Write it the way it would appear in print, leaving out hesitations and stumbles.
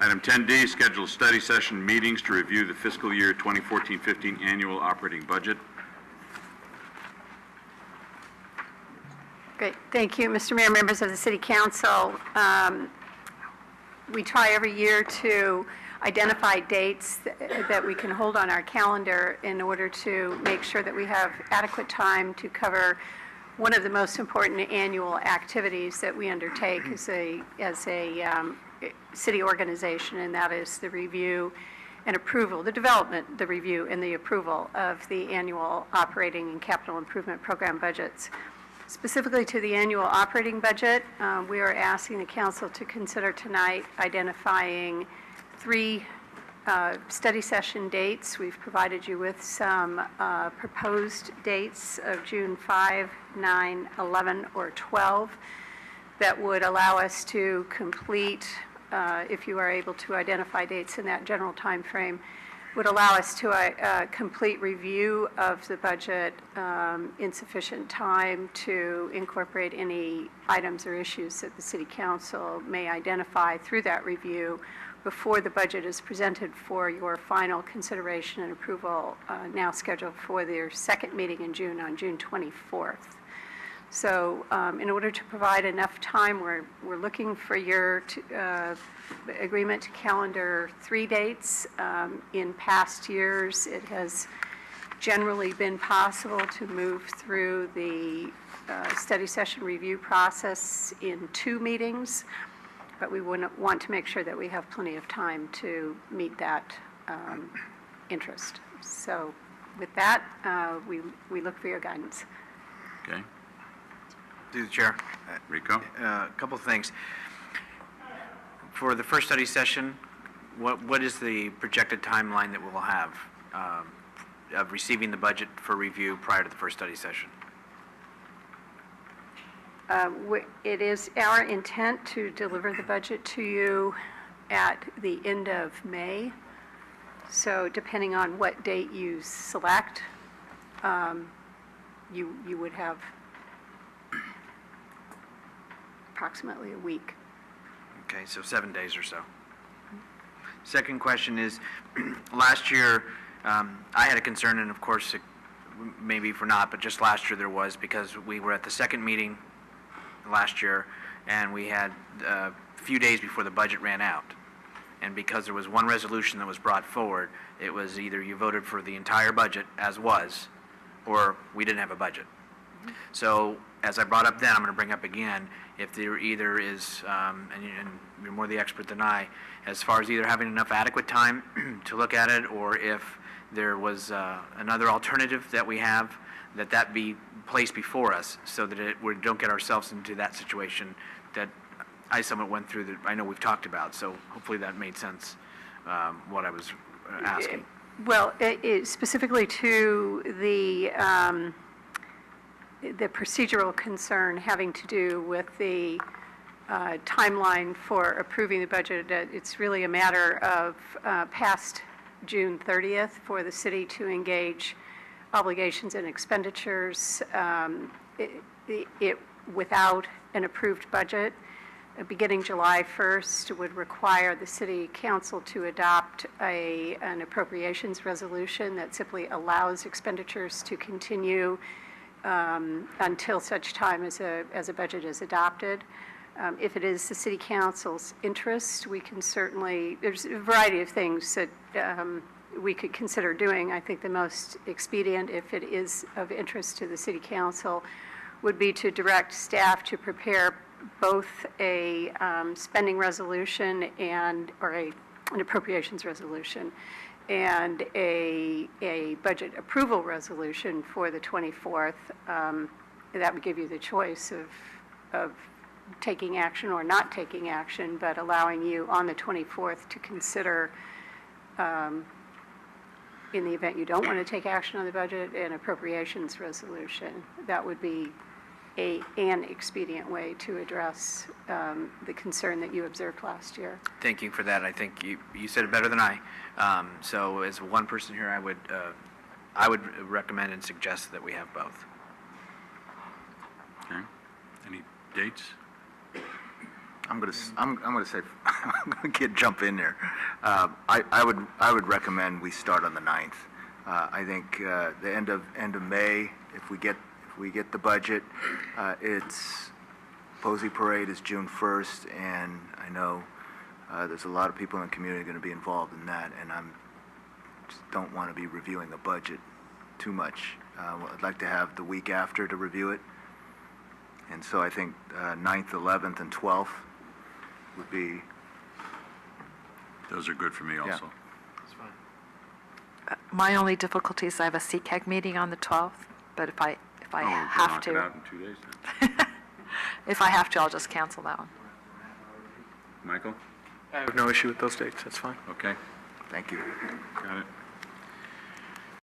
Item 10D, schedule study session meetings to review the fiscal year 2014-15 annual operating budget. Great. Thank you, Mr. Mayor, members of the City Council. We try every year to identify dates that we can hold on our calendar in order to make sure that we have adequate time to cover one of the most important annual activities that we undertake as a city organization, and that is the review and approval, the development, the review, and the approval of the annual operating and capital improvement program budgets. Specifically to the annual operating budget, we are asking the council to consider tonight identifying 3 study session dates. We've provided you with some proposed dates of June 5, 9, 11, or 12 that would allow us to complete, if you are able to identify dates in that general time frame, would allow us to complete review of the budget in sufficient time to incorporate any items or issues that the City Council may identify through that review before the budget is presented for your final consideration and approval, now scheduled for their second meeting in June on June 24th. So in order to provide enough time, we're looking for your agreement to calendar 3 dates. In past years, it has generally been possible to move through the study session review process in 2 meetings, but we want to make sure that we have plenty of time to meet that interest. So with that, we look for your guidance. Okay. Through the chair. Rico? A couple of things. For the first study session, what is the projected timeline that we'll have of receiving the budget for review prior to the first study session? It is our intent to deliver the budget to you at the end of May. So depending on what date you select, you would have approximately a week. Okay, so 7 days or so. Second question is, last year, I had a concern, and of course, maybe for not, but just last year there was, because we were at the second meeting last year, and we had a few days before the budget ran out. And because there was one resolution that was brought forward, it was either you voted for the entire budget as was, or we didn't have a budget. So, as I brought up then, I'm going to bring up again, if there either is, and you're more the expert than I, as far as either having enough adequate time to look at it, or if there was another alternative that we have, that be placed before us, so that we don't get ourselves into that situation that I somewhat went through that I know we've talked about. So hopefully that made sense, what I was asking. Well, specifically to the procedural concern having to do with the timeline for approving the budget, it's really a matter of past June 30th for the city to engage obligations and expenditures without an approved budget. Beginning July 1st would require the City Council to adopt an appropriations resolution that simply allows expenditures to continue until such time as a budget is adopted. If it is the City Council's interest, we can certainly, there's a variety of things that we could consider doing. I think the most expedient, if it is of interest to the City Council, would be to direct staff to prepare both a spending resolution or an appropriations resolution and a budget approval resolution for the 24th. That would give you the choice of taking action or not taking action, but allowing you on the 24th to consider, in the event you don't want to take action on the budget, an appropriations resolution. That would be an expedient way to address the concern that you observed last year. Thank you for that. I think you said it better than I. So as one person here, I would recommend and suggest that we have both. Okay. Any dates? I'm going to say, I'm going to jump in there. I would recommend we start on the 9th. I think the end of May, if we get the budget, it's Posey Parade is June 1st, and I know there's a lot of people in the community going to be involved in that, and just don't want to be reviewing a budget too much. I'd like to have the week after to review it, and so I think 9th, 11th, and 12th would be. Those are good for me also. That's fine. My only difficulty is I have a CCAG meeting on the 12th, but if I Oh, we'll have knock it to, out in 2 days then. if I have to, I'll just cancel that one. Michael? I have no issue with those dates, that's fine. Okay, Thank you. got it.